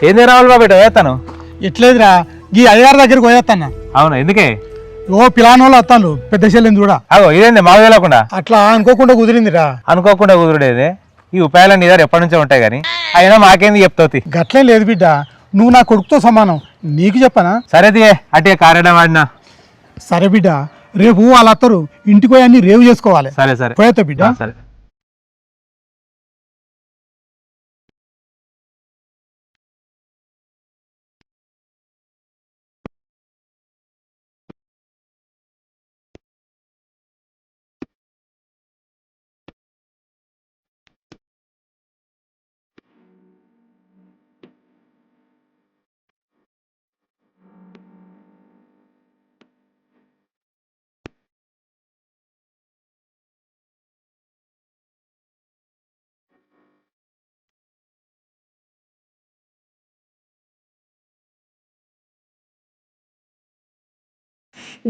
ఏంది రావాలి బాబు పోయేస్తాను ఎట్లేదురా గీ అయ్యారు దగ్గరికి పోయేస్తాను. అవును ఎందుకే? ఓ పిలాన వాళ్ళు వస్తాను పెద్ద చెల్లెని కూడా. అగో ఇదేంది మాకు తెలియకుండా అట్లా అనుకోకుండా కుదిరిందిరా. అనుకోకుండా కుదురుడేది. ఈ ఉపాయాలన్నీ ఇదారు ఎప్పటి నుంచో ఉంటాయి కానీ అయినా మాకేంది చెప్తావు? గట్లే లేదు బిడ్డ, నువ్వు నా కొడుకుతో సమానం, నీకు చెప్పనా? సరే తీయే అటే కారడం వాడినా. సరే బిడ్డ, రేపు వాళ్ళు వస్తారు, ఇంటికి పోయి అన్ని రేవు చేసుకోవాలి. సరే సరే పోయేస్తా బిడ్డ. సరే.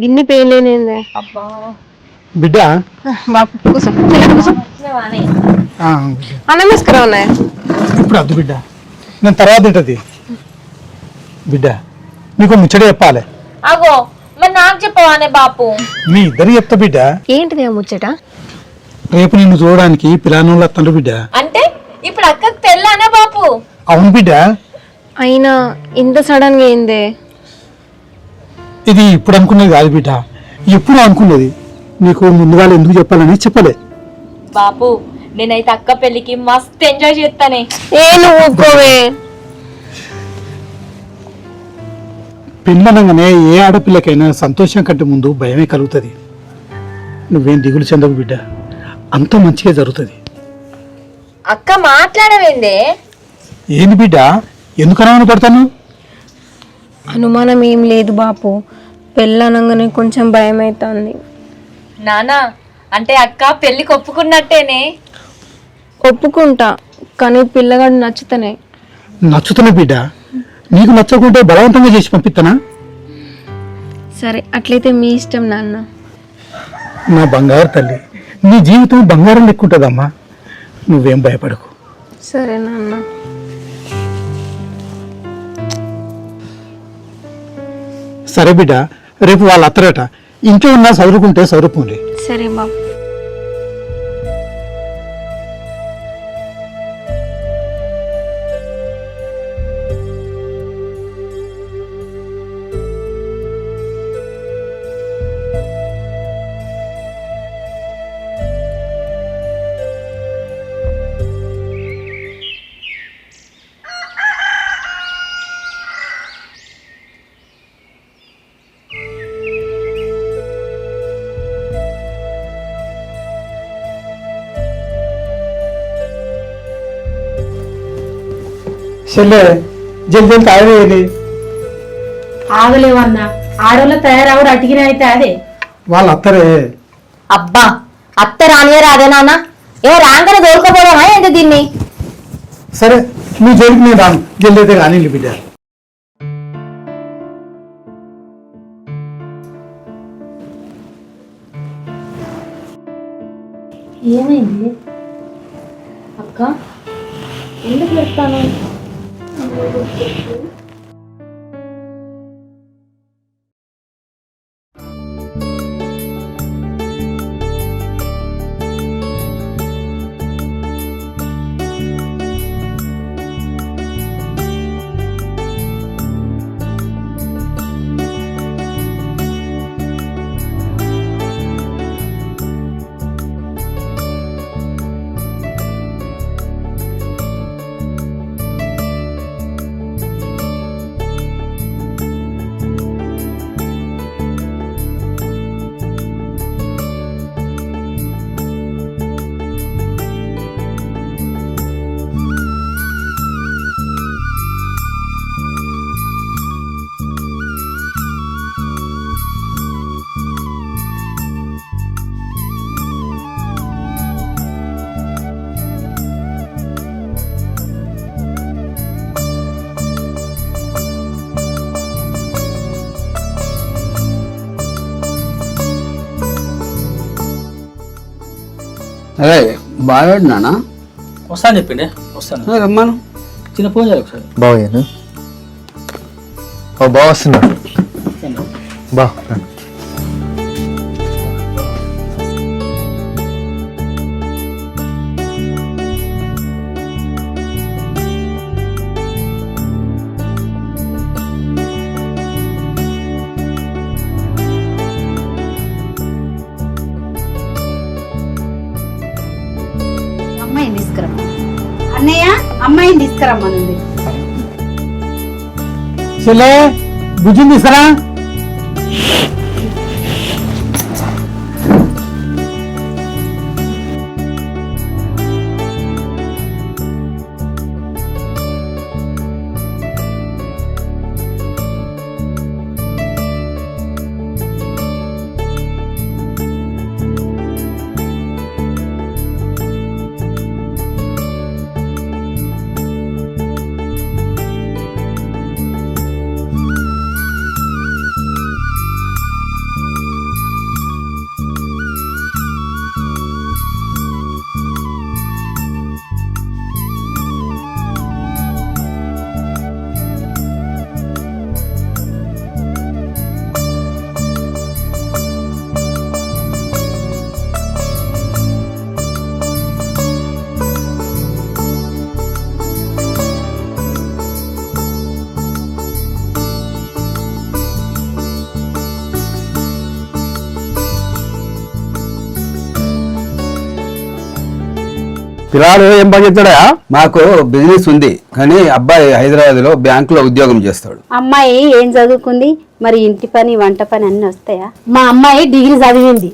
గిన్నె పేలేనేందే బిడ్డ అన్నం వేసుకురా ఉన్నాయి. ఇప్పుడు వద్దు బిడ్డ, నేను తర్వాత తింటది. బిడ్డ నీకు ముచ్చట చెప్పాలి. అగో మరి నాకు చెప్పవానే బాపు? మీ ఇద్దరు చెప్తా బిడ్డ. ఏంటిది ఆ ముచ్చట? రేపు నిన్ను చూడడానికి పిలానోళ్ళు వస్తారు బిడ్డ. అంటే ఇప్పుడు అక్కకు తెల్లానే బాపు? అవును బిడ్డ. అయినా ఇంత సడన్ గా ఏందే? ఇది ఇప్పుడు అనుకున్నది కాదు బిడ్డ, ఎప్పుడు అనుకున్నది. నీకు ముందుగా ఎందుకు చెప్పాలని చెప్పలే. బాపు నేనైతే అక్క పెళ్లికి మస్త్ ఎంజాయ్ చేస్తానే. ఏ నువ్వు ఒప్పుకోవే. పెళ్ళనగానే ఏ ఆడపిల్లకైనా సంతోషం కంటే ముందు భయమే కలుగుతుంది. నువ్వేం దిగులు చెందవు బిడ్డ, అంత మంచిగా జరుగుతుంది. అక్క మాట్లాడవేందే? ఏంది బిడ్డ, ఎందుకు అనుమాన పడతాను? అనుమానం ఏం లేదు బాపు, పెళ్ళనగానే కొంచెం భయం అవుతుంది. నానా అంటే అక్క పెళ్లికి ఒప్పుకున్నట్టేనే? ఒప్పుకుంటా, కానీ పిల్లగాడు నచ్చుతానే. నచ్చుతున్నా బిడ్డ, నీకు నచ్చకుంటే బలవంతంగా చేసి పంపిస్తానా? సరే అట్లయితే మీ ఇష్టం నాన్న. నా బంగారు తల్లి, నీ జీవితం బంగారం లెక్కుంటుందమ్మా, నువ్వేం భయపడకు. సరే నాన్న. సరే బిడ్డ, రేపు వాళ్ళు అత్తరట, ఇంట్లో ఉన్నా చదువుకుంటే చదువుకోండి. సరే బాబు. చెల్లె జల్దీ తాగేది. ఆగలేవన్నా, ఆడోళ్ళ తయారవరు అటికిన అయితే అదే వాళ్ళు అత్తరే. అబ్బా అత్త రానియరా అదే నాన్న? ఏ రాగానే దొరకపోదామా ఏంటి దీన్ని? సరే నీ జోలికి నేను రాను, జల్దీ అయితే కానీ బిడ్డ. ఏమైంది అక్క? ఎందుకు పెడతాను? అదే బాగా నానా వస్తాను చెప్పిండే, వస్తాను. రమ్మను. చిన్న ఫోన్ చేయాలి ఒకసారి. బావయ్యాను ఓ బావ వస్తున్నా బా అమ్మాయిని తీసుకురమ్మా. అన్నయ్య అమ్మాయిని తీసుకురమ్మనండి. చెల్లే బుజ్జిని తీసుకురా. పిల్లాడు ఏం పని చేస్తాడా? మాకు బిజినెస్ ఉంది కానీ అబ్బాయి హైదరాబాద్ లో బ్యాంకులో ఉద్యోగం చేస్తాడు. అమ్మాయి ఏం చదువుకుంది మరి? ఇంటి పని వంట పని అన్ని వస్తాయా? మా అమ్మాయి డిగ్రీ చదివింది,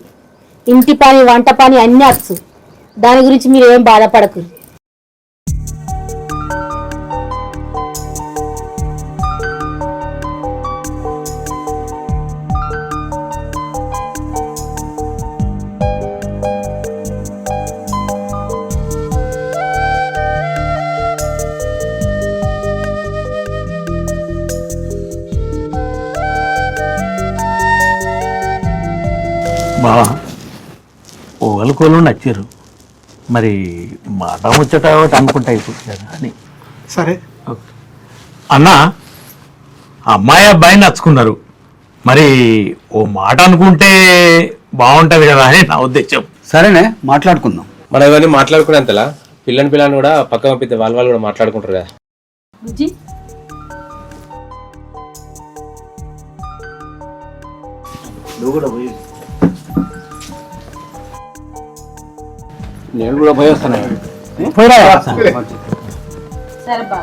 ఇంటి పని వంట పని అన్ని వచ్చు. దాని గురించి మీరు ఏం బాధపడకు. బావా ఓగలుకోలు నచ్చారు, మరి మాట ముచ్చట ఒకటి అనుకుంటా అయిపోతుంది కదా అని. సరే అన్నా, అమ్మాయి అబ్బాయి నచ్చుకున్నారు, మరి ఓ మాట అనుకుంటే బాగుంటది కదా అని నా ఉద్దేశం. సరేనే మాట్లాడుకుందాం. మనం ఇవన్నీ మాట్లాడుకునేంతలా పిల్లని కూడా పక్క పంపితే వాళ్ళు కూడా మాట్లాడుకుంటారు కదా. బుజ్జి నేను కూడా పోయి వస్తాను. సరే బా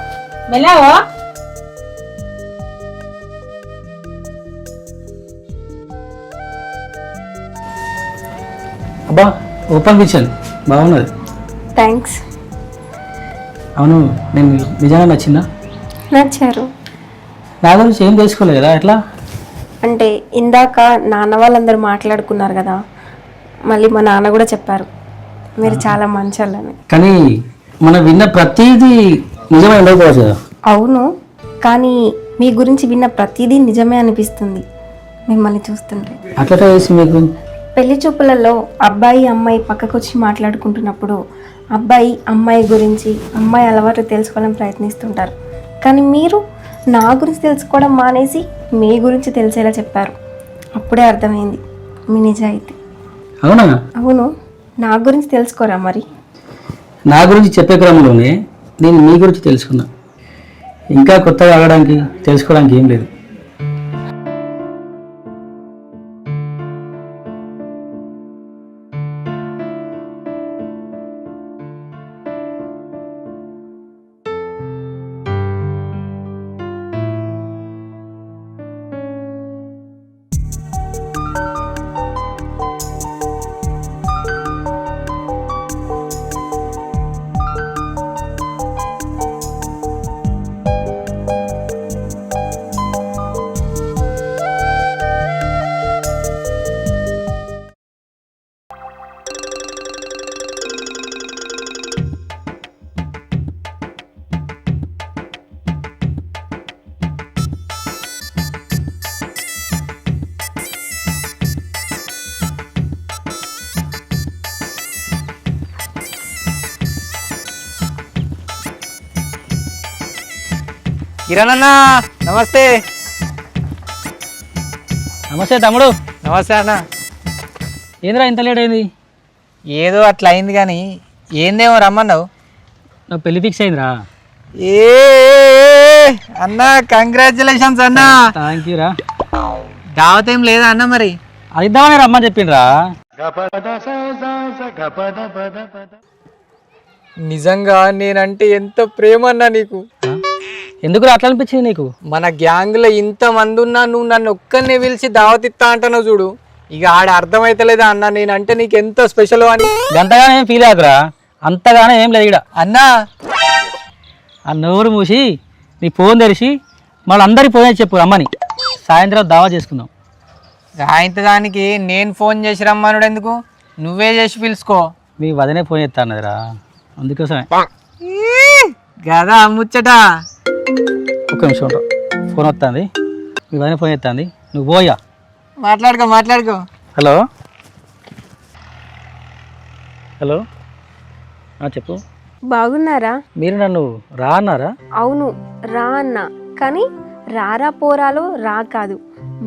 మెలావో. అబ్బా ఓపెన్ కిచెన్ బాగున్నది. థ్యాంక్స్. అవును, నేను నిజంగా నచ్చిందా? నచ్చారు. నా గురించి ఏం తెలుసుకోలేదు కదా ఎట్లా? అంటే ఇందాక నాన్న వాళ్ళందరూ మాట్లాడుకున్నారు కదా, మళ్ళీ మా నాన్న కూడా చెప్పారు మీరు చాలా మంచోళ్ళని. కానీ మనం విన్న ప్రతిదీ నిజమే ఉండకపోవచ్చు కదా. అవును, కానీ మీ గురించి విన్న ప్రతిదీ నిజమే అనిపిస్తుంది మిమ్మల్ని చూస్తుంటే. అట్లా చేసి మీకు పెళ్లి చూపులలో అబ్బాయి అమ్మాయి పక్కకొచ్చి మాట్లాడుకుంటున్నప్పుడు అబ్బాయి అమ్మాయి గురించి అమ్మాయి అలవాట్లు తెలుసుకోవాలని ప్రయత్నిస్తుంటారు, కానీ మీరు నా గురించి తెలుసుకోవడం మానేసి మీ గురించి తెలిసేలా చెప్పారు. అప్పుడే అర్థమైంది మీ నిజాయితీ. అవునా? అవును, నా గురించి తెలుసుకోరా మరి? నా గురించి చెప్పే క్రమంలోనే నేను మీ గురించి తెలుసుకున్నా. ఇంకా కొత్తగా ఆగడానికి తెలుసుకోవడానికి ఏం లేదు. కిరణ్ అన్న నమస్తే. నమస్తే తమ్ముడు. నమస్తే అన్న. ఏంద్రా ఇంత లేట్ అయింది? ఏదో అట్లా అయింది కానీ ఏందేమో రమ్మన్నావు. నాకు పెళ్లి ఫిక్స్ అయిందిరా. ఏ అన్న కంగ్రాచులేషన్స్ అన్న. థ్యాంక్ యూ రా. దావత్ ఏం లేదా అన్న మరి? అది ఇద్దామని రమ్మని చెప్పిండ్రా. నిజంగా నేనంటే ఎంత ప్రేమ అన్నా నీకు. ఎందుకు అట్లా అనిపించింది నీకు? మన గ్యాంగ్ లో ఇంత మంది ఉన్నా నువ్వు నన్ను ఒక్కరినే పిలిచి దావత్ ఇస్తా అంటున్నావు చూడు. ఇక ఆడ అర్థమైతలేదా అన్న నేనంటే నీకు ఎంత స్పెషల్ అని. అంతగానే ఏం ఫీల్ అవుతురా, అంతగానే ఏం లేదు ఇక్కడ అన్నా. ఆ నోరు మూసి నీ ఫోన్ తెరిచి మళ్ళీ అందరికి ఫోన్ చేసి చెప్పు రమ్మని, సాయంత్రం దావా చేసుకుందాం. సాయంత్రానికి నేను ఫోన్ చేసి రమ్మనుడు ఎందుకు, నువ్వే చేసి పిలుచుకో. మీ వదనే ఫోన్ చేస్తా అన్నదిరా, అందుకోసమే. కదా ముచ్చట. ఒక్క నిమిషం ఉంటా, ఫోన్ వస్తుంది. మీ వదనే ఫోన్ చేస్తుంది, నువ్వు పోయా. మాట్లాడుకో. హలో హలో, చెప్పు. బాగున్నారా? మీరు నన్ను రా అన్నారా? అవును రా అన్నా, కానీ రారా పోరాలో రా కాదు,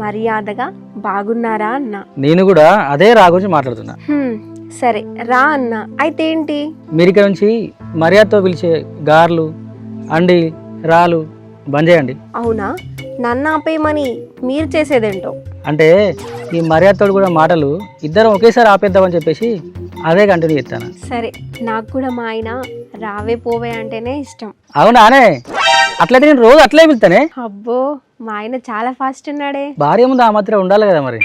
మర్యాదగా బాగున్నారా అన్నా. నేను కూడా అదే రా గురించి మాట్లాడుతున్నా. సరే రా అన్నా. అయితే ఏంటి? మీరు ఇక్కడ నుంచి మర్యాదతో పిలిచే గార్లు అండి రాలు బంద్ చేయండి. అవునా? నన్ను ఆపేయమని మీరు చేసేదేంటో. అంటే ఈ మర్యాదతో కూడా మాటలు ఇద్దరం ఒకేసారి ఆపేద్దామని చెప్పేసి అదే కంటిన్యూ చేస్తాను. సరే, నాకు కూడా మా ఆయన రావే పోవే అంటేనే ఇష్టం. అవునానే? అట్లయితే నేను రోజు అట్లే పిలుతానే. అబ్బో, మా ఆయన చాలా ఫాస్ట్ ఉన్నాడే. భార్య ముందు ఆ మాత్రం ఉండాలి కదా మరి.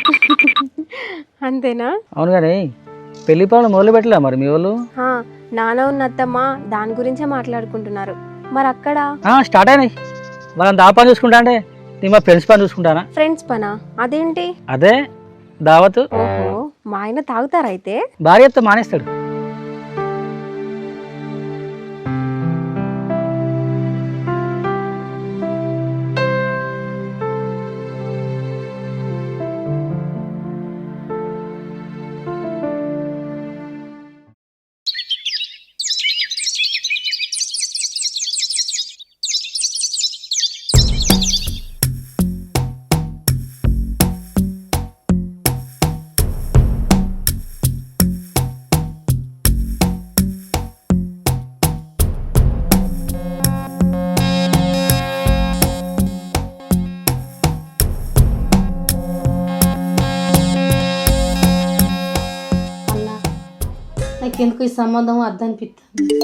అంతేనా? అవును కానీ పెళ్లి పనులు మొదలు పెట్టలే మరి మీ వాళ్ళు? నాన్న ఉన్న అత్తమ్మ దాని గురించే మాట్లాడుకుంటున్నారు. మరి అక్కడ స్టార్ట్ అయినాయి. వాళ్ళని దా పని చూసుకుంటా అంటే నేను మా ఫ్రెండ్స్ పని చూసుకుంటానా. ఫ్రెండ్స్ పనా? అదేంటి? అదే దావత్. ఓహో, మా ఆయన తాగుతారైతే? భార్యతో మానేస్తాడు. నాకెందుకు ఈ సంబంధం అద్దనిపిస్తుంది.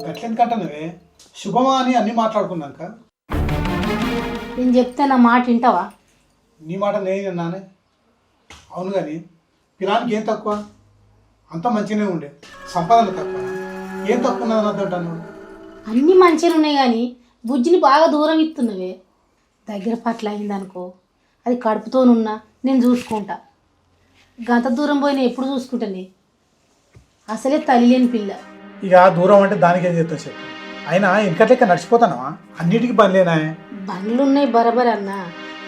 గట్లెందుకంటే శుభమా అని అన్నీ మాట్లాడుకున్నాక నేను చెప్తే నా మాట వింటావా? నీ మాట నేను విన్నానే. అవును కానీ పిలానికి ఏం తక్కువ? అంత మంచిగానే ఉండే, సంపాదన తక్కువ. ఏం తక్కువ ఉన్నదని అర్థంటాను. అన్నీ మంచిగా ఉన్నాయి కానీ బుజ్జిని బాగా దూరం ఇస్తున్నవే. దగ్గర పట్ల అయిందనుకో, అది కడుపుతోనున్నా నేను చూసుకుంటా. గంత దూరం పోయినా ఎప్పుడు చూసుకుంటానే. అసలే తల్లి లేని పిల్ల. ఇక దూరం అంటే దానికి ఏం చేస్తావు చెప్పు. అయినా ఇంకట్లెక్క నడిచిపోతానవా? అన్నిటికీ బండ్లేనా? బండ్లు ఉన్నాయి బరబరి అన్న,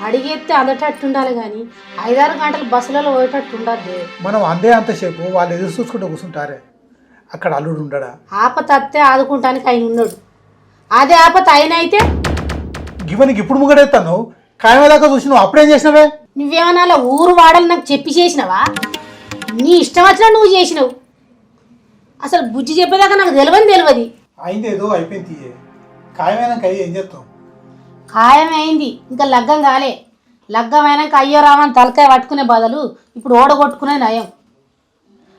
అడిగేస్తే అందటట్టు ఉండాలి కానీ 5-6 గంటలు బస్సులలో పోయేటట్టు ఉండద్దు. మనం అందే అంతసేపు వాళ్ళు ఎదురు చూసుకుంటూ కూర్చుంటారే, అక్కడ అల్లుడు ఉండడా? ఆపత అత్తే ఆదుకుంటానికి ఆయన ఉన్నాడు. అదే ఆపత ఆయన అయితే గివనికి ఇప్పుడు ముగడెత్తాను. ఖాయమేదాకా చూసి నువ్వు అప్పుడేం చేసినవే? నువ్వేమన్నా అలా ఊరు వాడాలి నాకు చెప్పి చేసినావా? నీ ఇష్టం వచ్చినా నువ్వు చేసినావు. అసలు బుజ్జి చెప్పేదాకా నాకు తెలియదు. అయింది ఏదో అయిపోయింది. ఖాయమైనాక ఏం చేస్తావు? ఖాయమైంది, ఇంకా లగ్గం కాలే. లగ్గం అయినాక అయ్యో రామని తలకాయ పట్టుకునే బదులు ఇప్పుడు ఓడగొట్టుకునే నయం.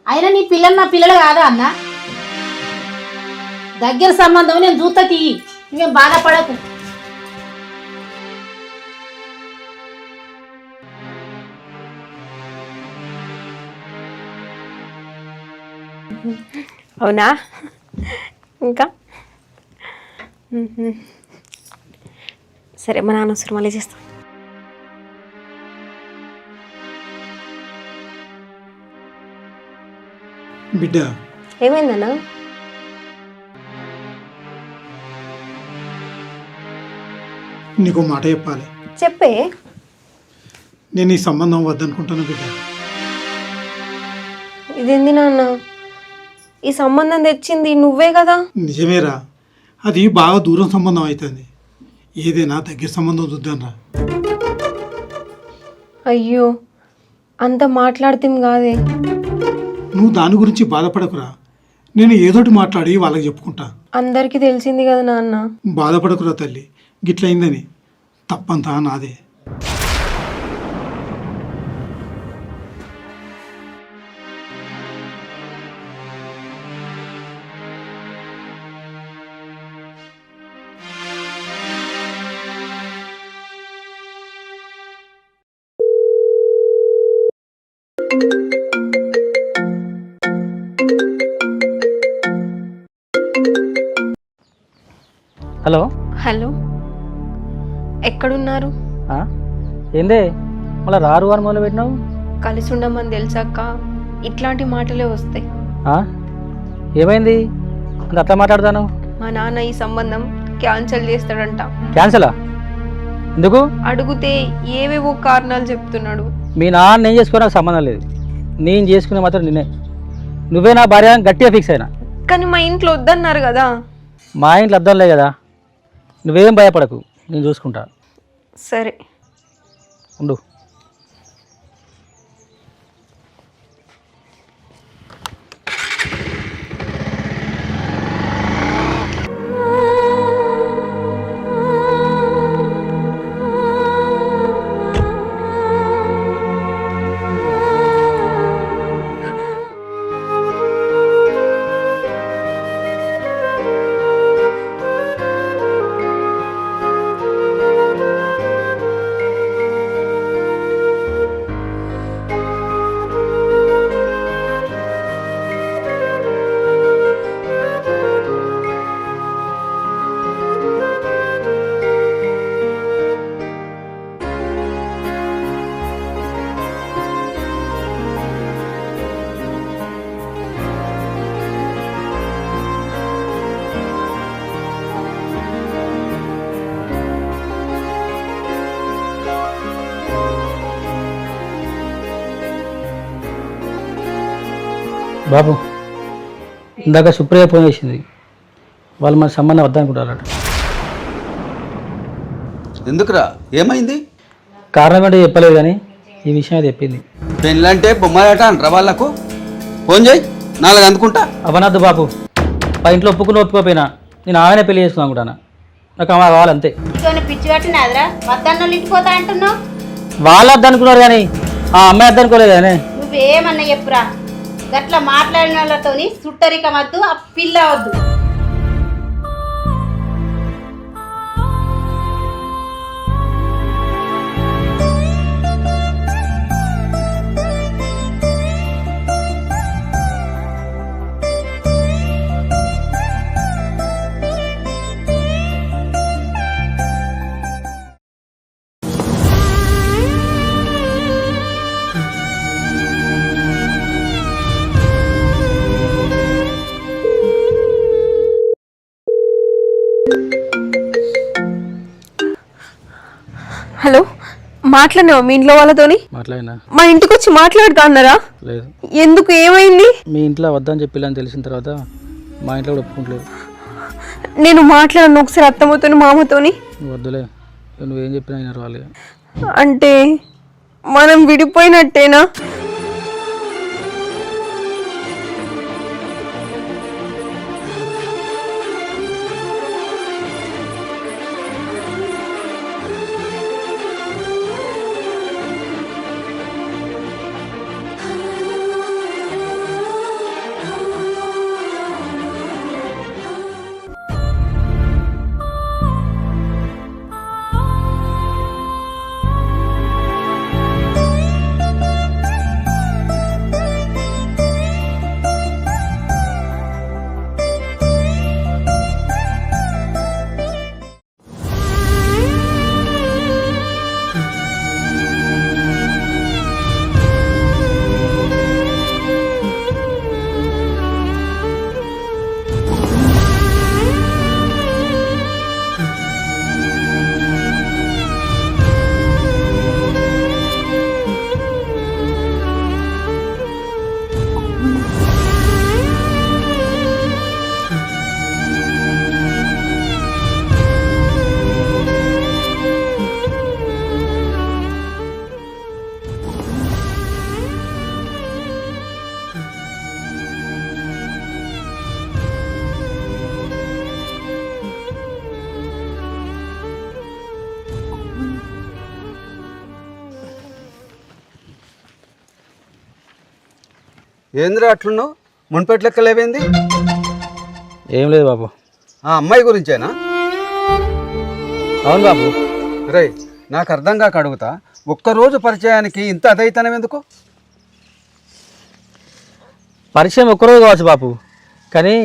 అయినా నీ పిల్లలు నా పిల్లలు కాదా అన్న? దగ్గర సంబంధం నేను చూస్తా, తీయి, నువ్వేం బాధపడకు. అవునా? ఇంకా సరే, మా నాన్న వస్తారు, మళ్ళీ చేస్తాం. బిడ్డ ఏమైందన్నా? నీకు మాట చెప్పాలి. చెప్పే. నేను ఈ సంబంధం వద్దనుకుంటాను బిడ్డ. ఇదేంది నాన్న? ఈ సంబంధం తెచ్చింది నువ్వే కదా? నిజమేరా, అది బాగా దూరం సంబంధం అవుతుంది. ఏదైనా దగ్గర సంబంధం చూద్దాంరా. అయ్యో అంత మాట్లాడితేం కాదే. నువ్వు దాని గురించి బాధపడకురా, నేను ఏదోటి మాట్లాడి వాళ్ళకి చెప్పుకుంటా. అందరికీ తెలిసింది కదా నాన్న. బాధపడకురా తల్లి, గిట్లయిందని తప్పంతా నాదే. హలో. హలో, ఎక్కడున్నారు? ఏందే మళ్ళీ రారు అని మొదలు పెట్టినావు? కలిసి ఉండమని తెలిసాక ఇట్లాంటి మాటలే వస్తాయి. ఏమైంది అంత అట్లా మాట్లాడతాను? మా నాన్న ఈ సంబంధం క్యాన్సిల్ చేస్తాడంట. క్యాన్సలా? ఎందుకు? అడిగితే ఏవేవో కారణాలు చెప్తున్నాడు. మీ నాన్న నేను చేసుకునే నాకు సంబంధం లేదు, నేను చేసుకునే మాత్రం నిన్నే. నువ్వే నా భార్య గట్టిగా ఫిక్స్ అయినా. కానీ మా ఇంట్లో వద్దన్నారు కదా. మా ఇంట్లో అర్థంలే కదా, నువ్వేం భయపడకు, నేను చూసుకుంటా. సరే ఉండు. బాబు, ఇందాక సుప్రియ ఫోన్ చేసింది, వాళ్ళు మన సంబంధం వద్దనుకుంటారట. ఎందుకురా, ఏమైంది? కారణం ఏంటో చెప్పలేదు కానీ ఈ విషయం అది చెప్పింది. పెళ్ళంటే బొమ్మలాట అంటారా వాళ్ళకు? ఫోన్ చేయి, 4 అందుకుంటా. అవనద్దు బాబు, మా ఇంట్లో ఒప్పుకోపోయినా నేను ఆమెనే పెళ్లి చేసుకుని అనుకుంటాను. నాకు అమ్మ కావాలంతే. పిచ్చి పట్టినాదిరా, వద్దన్న ఇంటిపోతా అంటున్నావు. వాళ్ళు వద్దనుకున్నారు కానీ ఆ అమ్మాయి వద్దనుకోలేదు కానీ. నువ్వేమన్నా చెప్పురా, గట్లా మాట్లాడిన వాళ్ళతోని సుట్టరికం వద్దు, ఆ పిల్ల వద్దు. హలో, మాట్లాడినావా మీ ఇంట్లో వాళ్ళతోని? మాట్లాడినా. మా ఇంటికి వచ్చి మాట్లాడుతా అన్నారా? లేదు. ఎందుకు, ఏమైంది? మీ ఇంట్లో వద్దని చెప్పిల్లని తెలిసిన తర్వాత మా ఇంట్లో కూడా ఒప్పుకుంటలేదు. నేను మాట్లాడను ఒకసారి అత్తమ్మతోని మామతోని. వద్దులే, నువ్వేం చెప్పినా అయినారు వాళ్ళు. అంటే మనం విడిపోయినట్టేనా? ఏంద్రా అట్లున్నావు? మున్పెట్ లెక్కలేవేంది? ఏం లేదు బాబు. ఆ అమ్మాయి గురించేనా? అవును బాబు. రే, నాకు అర్థం కాక అడుగుతా, ఒక్కరోజు పరిచయానికి ఇంత అదైతనం ఎందుకు? పరిచయం ఒక్కరోజు కావచ్చు బాబు, కానీ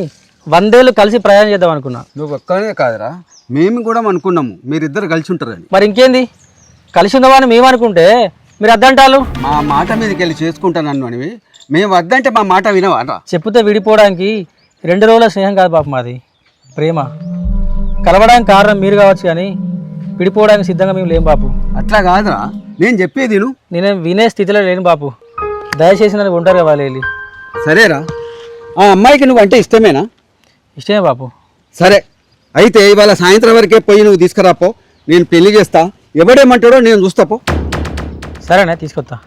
100 ఏళ్ళు కలిసి ప్రయాణం చేద్దాం అనుకున్నా. నువ్వు ఒక్కనే కాదురా, మేము కూడా అనుకున్నాము మీరిద్దరు కలిసి ఉంటారని. మరి ఇంకేంది, కలిసి ఉన్నవాని మేము అనుకుంటే మీరు అద్దంటారు. మా మాట మీదకి వెళ్ళి చేసుకుంటానన్ను అనివి, మేము వద్దంటే మా మాట వినవారా? చెప్తే విడిపోవడానికి 2 రోజుల స్నేహం కాదు బాబు, మాది ప్రేమ. కలవడానికి కారణం మీరు కావచ్చు, కానీ విడిపోవడానికి సిద్ధంగా మేము లేం బాబు. అట్లా కాదురా, నేను చెప్పేది నేనేం వినే స్థితిలో లేను బాబు. దయచేసి నన్ను ఉంటారు కదా వెళ్ళి. సరేరా, ఆ అమ్మాయికి నువ్వు అంటే ఇష్టమేనా? ఇష్టమే బాబు. సరే, అయితే ఇవాళ సాయంత్రం వరకే పోయి నువ్వు తీసుకురాపో, నేను పెళ్లి చేస్తా. ఎవడేమంటాడో నేను చూస్తాపో. సరేనా, తీసుకొస్తా.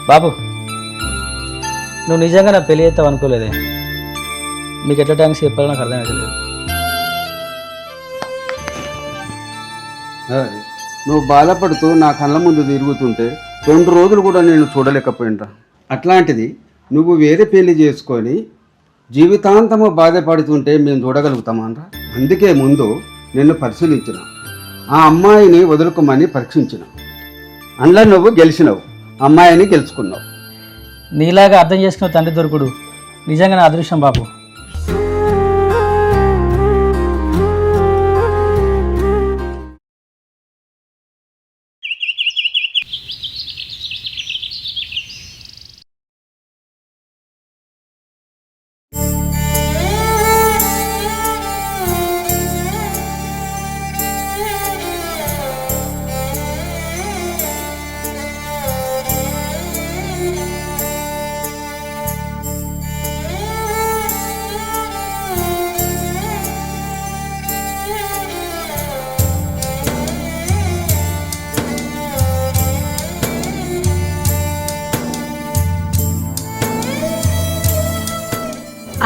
బాబు, నువ్వు నిజంగా నా పెళ్ళి చేస్తావు అనుకోలేదే. మీకు ఎట్లా థ్యాంక్స్ చెప్పాలో నాకు అర్థం కాలేదు. నువ్వు బాధపడుతూ నా కళ్ళ ముందు తిరుగుతుంటే 2 రోజులు కూడా నేను చూడలేకపోయినరా. అట్లాంటిది నువ్వు వేరే పెళ్లి చేసుకొని జీవితాంతము బాధపడుతుంటే మేము చూడగలుగుతామనరా? అందుకే ముందు నిన్ను పరిశీలించిన, ఆ అమ్మాయిని వదులుకోమని పరీక్షించిన. అందులో నువ్వు గెలిచినావు, అమ్మాయిని గెలుచుకున్నావు. నీలాగా అర్థం చేసుకున్న తండ్రి దొరుకుడు నిజంగా నా అదృష్టం బాబు.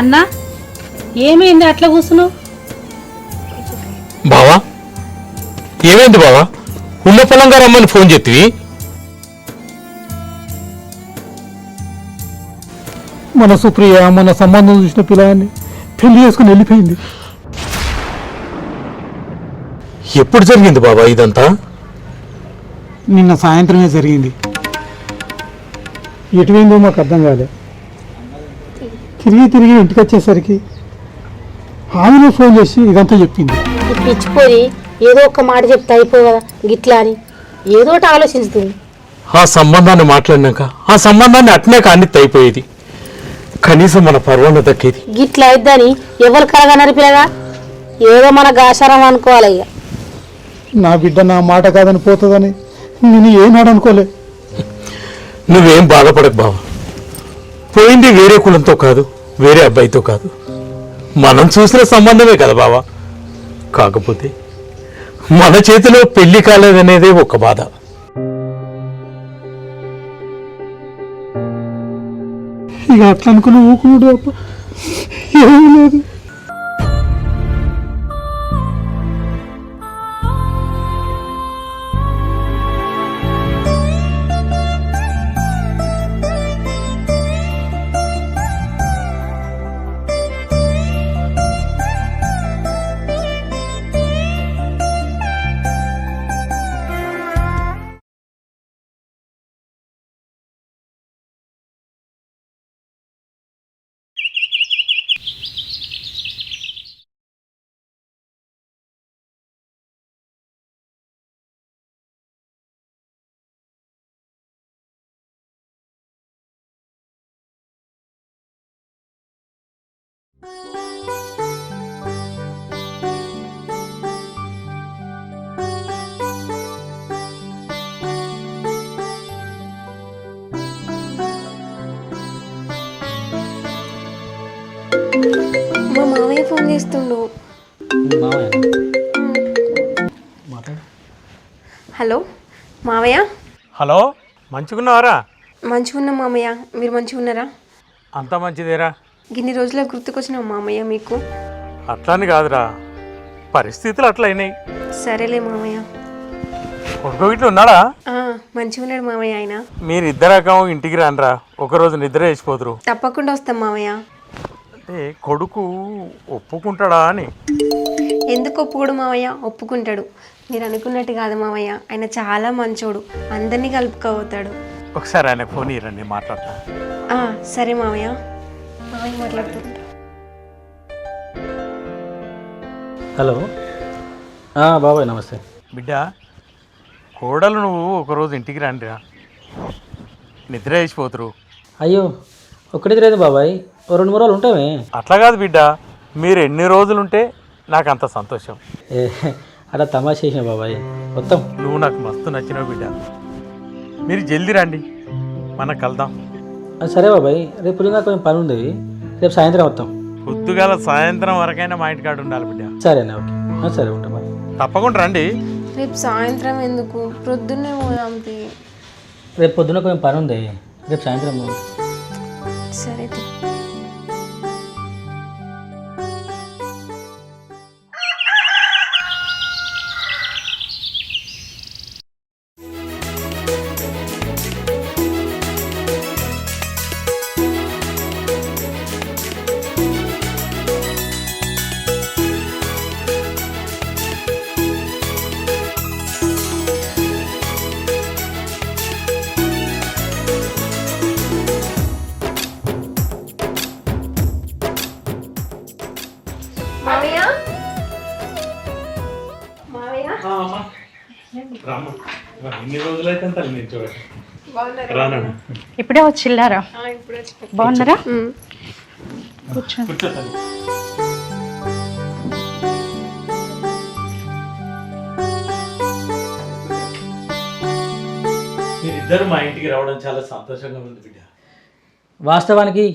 అన్నా, ఏమైంది అట్లా కూర్చున్నావు? బావా, ఏమైంది బావా? ఉన్న పొలంగా రమ్మని ఫోన్ చేతివి. మన సుప్రియ మన సంబంధం చూసిన పిల్లాన్ని పెళ్లి చేసుకుని వెళ్ళిపోయింది. ఎప్పుడు జరిగింది బాబా ఇదంతా? నిన్న సాయంత్రమే జరిగింది. ఎటువైందో మాకు అర్థం కాలే. తిరిగి తిరిగి ఇంటికి వచ్చేసరికి ఆమెనే ఫోన్ చేసి ఇదంతా చెప్పింది. పిచ్చిపోయి ఏదో ఒక మాట చెప్తే అయిపో కదా గిట్లా అని ఏదో ఒకటి ఆలోచిస్తుంది. ఆ సంబంధాన్ని మాట్లాడినాక ఆ సంబంధాన్ని అట్నే కానిత్తి అయిపోయేది. కనీసం మన పర్వాన్ని దక్కేది. గిట్లా అయిద్దని ఎవరు కలగనరు పిల్లగా, ఏదో మన గాశారం అనుకోవాలి. ఇక నా బిడ్డ నా మాట కాదని పోతుందని నేను ఏనాడు అనుకోలే. నువ్వేం బాధపడకు బావ. పోయింది వేరే కులంతో కాదు, వేరే అబ్బాయితో కాదు, మనం చూసిన సంబంధమే కదా బావ. కాకపోతే మన చేతిలో పెళ్లి కాలేదనేదే ఒక బాధ. ఇక అట్లా అనుకుని ఊకున్నాడు అప్ప, ఏమీ లేదు. మా మామయ్య ఫోన్ చేస్తుండు. హలో మావయ్య. హలో, మంచిగున్నావారా? మంచిగున్నా మామయ్య, మీరు మంచిగా ఉన్నారా? అంతా మంచిదేరా. ఇన్ని రోజులకు గుర్తుకొచ్చిన మామయ్య మీకు. అట్లాని కాదురా, పరిస్థితులు అట్లా అయినాయి. సరేలే మామయ్య. కొడుకు ఇట్లా ఉన్నాడా? మంచిగా ఉన్నాడు మామయ్య. ఆయన మీరిద్దరకం ఇంటికి రానరా, ఒకరోజు నిద్ర వేసిపోతురు. తప్పకుండా వస్తాం మామయ్య. అంటే కొడుకు ఒప్పుకుంటాడా అని. ఎందుకు ఒప్పుకోడు మామయ్య, ఒప్పుకుంటాడు. మీరు అనుకున్నట్టు కాదు మామయ్య, ఆయన చాలా మంచోడు, అందరినీ కలుపుకోపోతాడు. ఒకసారి ఆయన ఫోన్ ఇరండి, మాట్లాడతా. సరే మామయ్య. మామయ్య మాట్లాడుతుంటా. హలో బాబాయ్ నమస్తే. బిడ్డ, కోడలు నువ్వు ఒకరోజు ఇంటికి రానిరా, నిద్ర వేసిపోతురు. అయ్యో ఒక్కటి లేదు బాబాయ్, 2-3 రోజులు ఉంటామే. అట్లా కాదు బిడ్డ, మీరు ఎన్ని రోజులుంటే నాకు అంత సంతోషం. అలా తమాషా చేసిన బాబాయ్, మొత్తం నువ్వు నాకు మస్తు నచ్చినావు బిడ్డ. మీరు జల్దీ రండి, మనం కలుద్దాం. సరే బాబాయ్, రేపు పొద్దున కొంచెం పని ఉంది, రేపు సాయంత్రం వస్తాం. పొద్దుగాల సాయంత్రం వరకైనా మా ఇంటికాడ ఉండాలి బిడ్డ. సరేనా, ఓకే, సరే ఉంటాం బాయ్. తప్పకుండా రండి. రేపు సాయంత్రం ఎందుకు, ప్రొద్దున్నే పోదాం. రేపు పొద్దున కొంచెం పని ఉంది, రేపు సాయంత్రం పోదాం. సరే. మామయ్య, మామయ్య, ఎన్ని రోజులైతే రానా? ఇప్పుడే వచ్చిల్లారా? బాగున్నారా? మీరిద్దరు మా ఇంటికి రావడం చాలా సంతోషంగా ఉంది బిడ్డ. వాస్తవానికి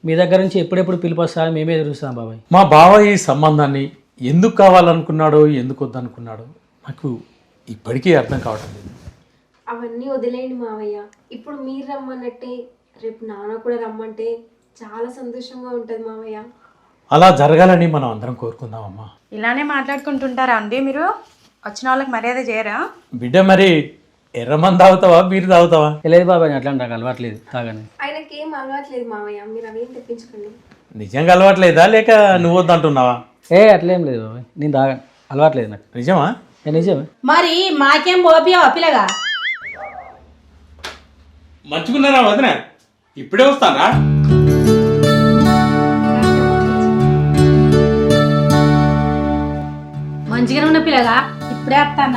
మీ దగ్గర నుంచి ఎప్పుడెప్పుడు పిలుపు వస్తారని మేమే ఎదురుస్తాం బాబాయ్. మా బావ ఈ సంబంధాన్ని ఎందుకు కావాలనుకున్నాడో, ఎందుకు వద్దనుకున్నాడో నాకు ఇప్పటికీ అర్థం కావటం లేదు. అవన్నీ వదిలేయండి మావయ్య. ఇప్పుడు మీరు రమ్మన్నట్టే రేపు నాన్న కూడా రమ్మంటే చాలా సంతోషంగా ఉంటుంది మావయ్య. అలా జరగాలని మనం అందరం కోరుకుందామమ్మా. ఇలానే మాట్లాడుకుంటుంటారా అండి మీరు? వచ్చిన వాళ్ళకి మర్యాద చేయరా? బిడ్డ, మరి ఎర్రమంది తాగుతావా, బీరు తాగుతావా? లేదు బాబాయ్, అట్లా నాకు అలవాట్లేదు తాగని. ఆయనకి ఏం అలవాట్లేదు మావయ్య, మీరు అవేం తెప్పించుకోండి. నిజంగా అలవాట్లేదా లేక నువ్వు వద్దంటున్నావా? అట్లేం లేదు బాబాయ్, నేను తాగను, అలవాట్లేదు నాకు. నిజమా? నిజమే. మరి మాకేం పోపియా పిల్లగా? మంచుకున్నారా వదిన? ఇప్పుడే వస్తానా? మంచిగానే ఉన్న పిల్లగా ఇప్పుడే వస్తాన్న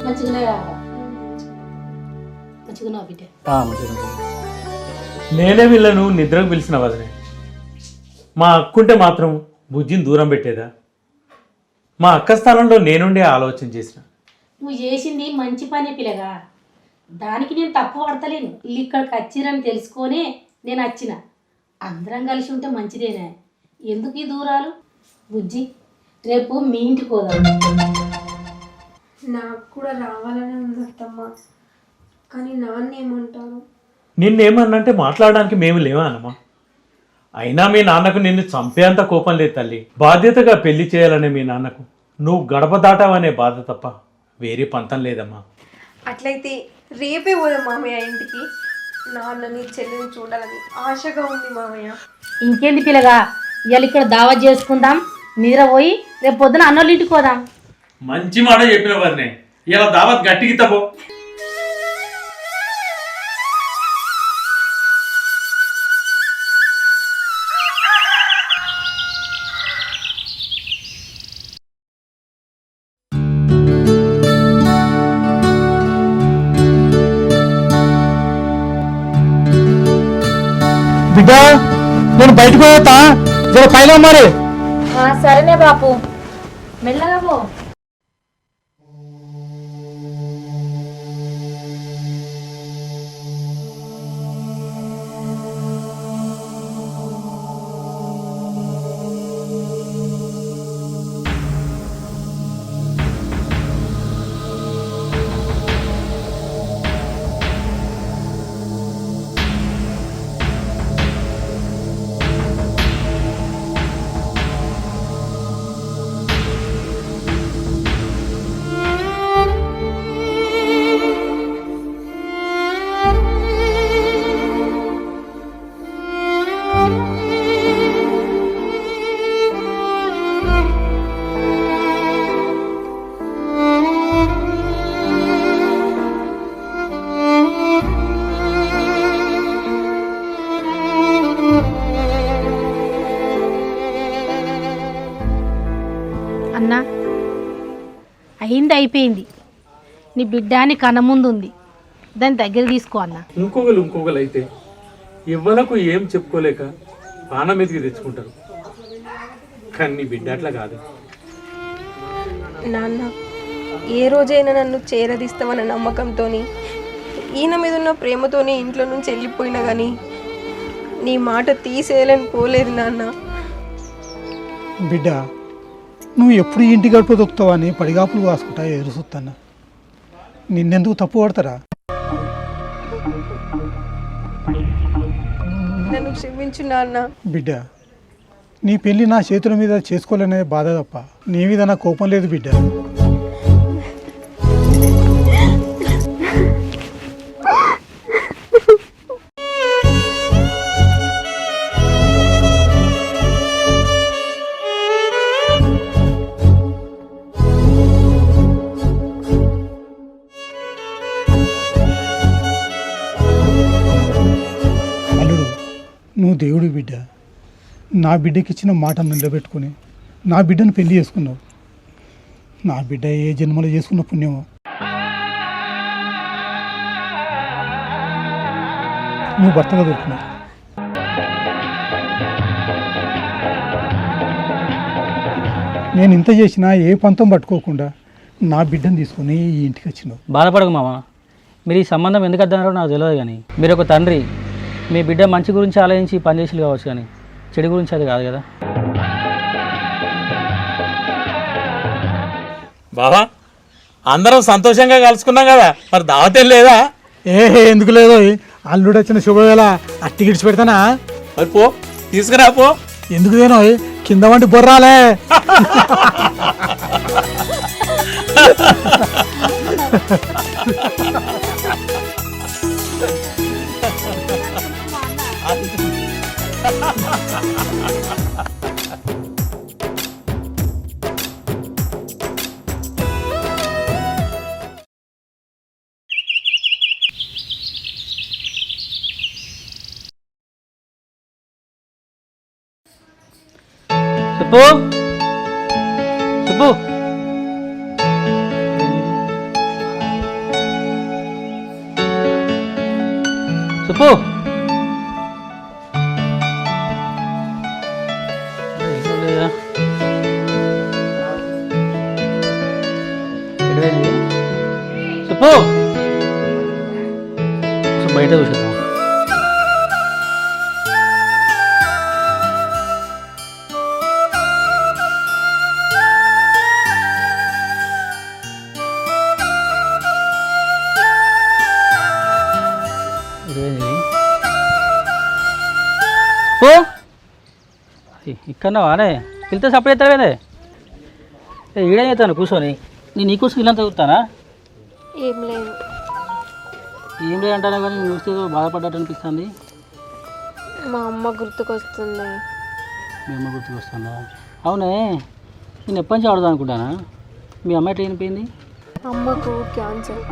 మంచిగానే మంచిగా బిడ్డ. నేనే వీళ్ళను నిద్రకు పిలిచిన వదనే. మా అక్కుంటే మాత్రం బుజ్జిని దూరం పెట్టేదా? మా అక్క స్థానంలో నేనుండే ఆలోచన చేసిన. నువ్వు చేసింది మంచి పని పిల్లగా, దానికి నేను తప్పు పడతలేను. వీళ్ళు ఇక్కడికి వచ్చిరని తెలుసుకొనే నేను వచ్చిన. అందరం కలిసి ఉంటే మంచిదేనా, ఎందుకు ఈ దూరాలు? బుజ్జి రేపు మీ ఇంటికి పోదాం. నాకు కూడా రావాలనే ఉంది అత్తమ్మ, కానీ నాన్న ఏమంటారు? నిన్నేమన్నంటే మాట్లాడడానికి మేము లేవా అన్నమా? అయినా మీ నాన్నకు నిన్ను చంపేంత కోపం లేదు తల్లి. బాధ్యతగా పెళ్లి చేయాలనే మీ నాన్నకు నువ్వు గడప దాటావనే బాధ తప్ప వేరే పంతం లేదమ్మా. అట్లయితే రేపే పోదాం మామయ్య ఇంటికి. నాన్నని చెల్లిని చూడాలని ఆశగా ఉంది మామయ్య. ఇంకేంది పిల్లగా, ఇవాళ ఇక్కడ దావత్ చేసుకుందాం, నిద్ర పోయి రేపు పొద్దున అన్నోళ్ళ ఇంటికి పోదాం. మంచి మాట చెప్పిన వదినే, ఇలా దావత్ గట్టికి తపో. బిడ్డ నేను బయటకు పోతా, జర పైన మరి. సరేనే బాపు, మెల్లగా పో. అన్నా అయింది, అయిపోయింది. నీ బిడ్డ నీ కన్న ముందు ఉంది, దాని దగ్గర తీసుకో అన్న. ఇంకొకరు అయితే ఇవ్వలకు ఏం చెప్పుకోలేక పాన మీదకి తెచ్చుకుంటారు, కానీ నీ బిడ్డ అట్లా కాదు. నాన్న ఏ రోజైనా నన్ను చేరదీస్తామన్న నమ్మకంతో, ఈయన మీద ఉన్న ప్రేమతోనే ఇంట్లో నుంచి వెళ్ళిపోయినా కానీ నీ మాట తీసేయాలని పోలేదు నాన్న. బిడ్డ, నువ్వు ఎప్పుడు ఇంటి గడుపు దొక్కుతావా అని పడిగాపులు కాసుకుంటా ఎదురు చూస్తాను. నిన్నెందుకు తప్పు పడతారా? నన్ను క్షమించు నాన్న. బిడ్డ, నీ పెళ్ళి నా చేతుల మీద చేసుకోలేనే బాధ తప్ప నీ మీద నా కోపం లేదు బిడ్డ. నువ్వు దేవుడి బిడ్డ, నా బిడ్డకి ఇచ్చిన మాటను నిలబెట్టుకుని నా బిడ్డను పెళ్లి చేసుకున్నావు. నా బిడ్డ ఏ జన్మలో చేసుకున్న పుణ్యమో. నువ్వు భర్తగా దొరుకున్నావు. నేను ఇంత చేసినా ఏ పంతం పట్టుకోకుండా నా బిడ్డను తీసుకుని ఈ ఇంటికి వచ్చినావు. బాధపడకు మామ, మీరు ఈ సంబంధం ఎందుకు అర్థమన్నారో నాకు తెలియదు, కానీ మీరు ఒక తండ్రి, మీ బిడ్డ మంచి గురించి ఆలోచించి పనిచేసి కావచ్చు, కానీ చెడు గురించి అది కాదు కదా. బాబా, అందరం సంతోషంగా కలుసుకున్నాం కదా, మరి దావతేం లేదా? ఎందుకు లేదు, అల్లుడు వచ్చిన శుభవేళ అట్టి గిడిచి పెడతానా? మరి పో, తీసుకురా పో. ఎందుకు దేనో కింద వంటి బొర్రాలే. చెప్పు. సుబ్బు సుబ్బు సుబ్బు బయట చూసేద్దాం. ఇక్కడ వానే పిలితే సప్పుడు చేస్తావేనే ఈడే చేస్తాను కూర్చొని నేను నీ కూర్చొని ఇల్లంతా చూస్తానా? ఏం లేదు. ఏం లేదంటానే కానీ చూస్తే బాధపడ్డట్టు అనిపిస్తుంది. మా అమ్మ గుర్తుకొస్తుంది. మీ అమ్మ గుర్తుకొస్తుందా? అవునే నేను ఎప్పటి నుంచి ఆడదాం అనుకుంటానా? మీ అమ్మ ఎట్లా చనిపోయింది? అమ్మకు క్యాన్సర్.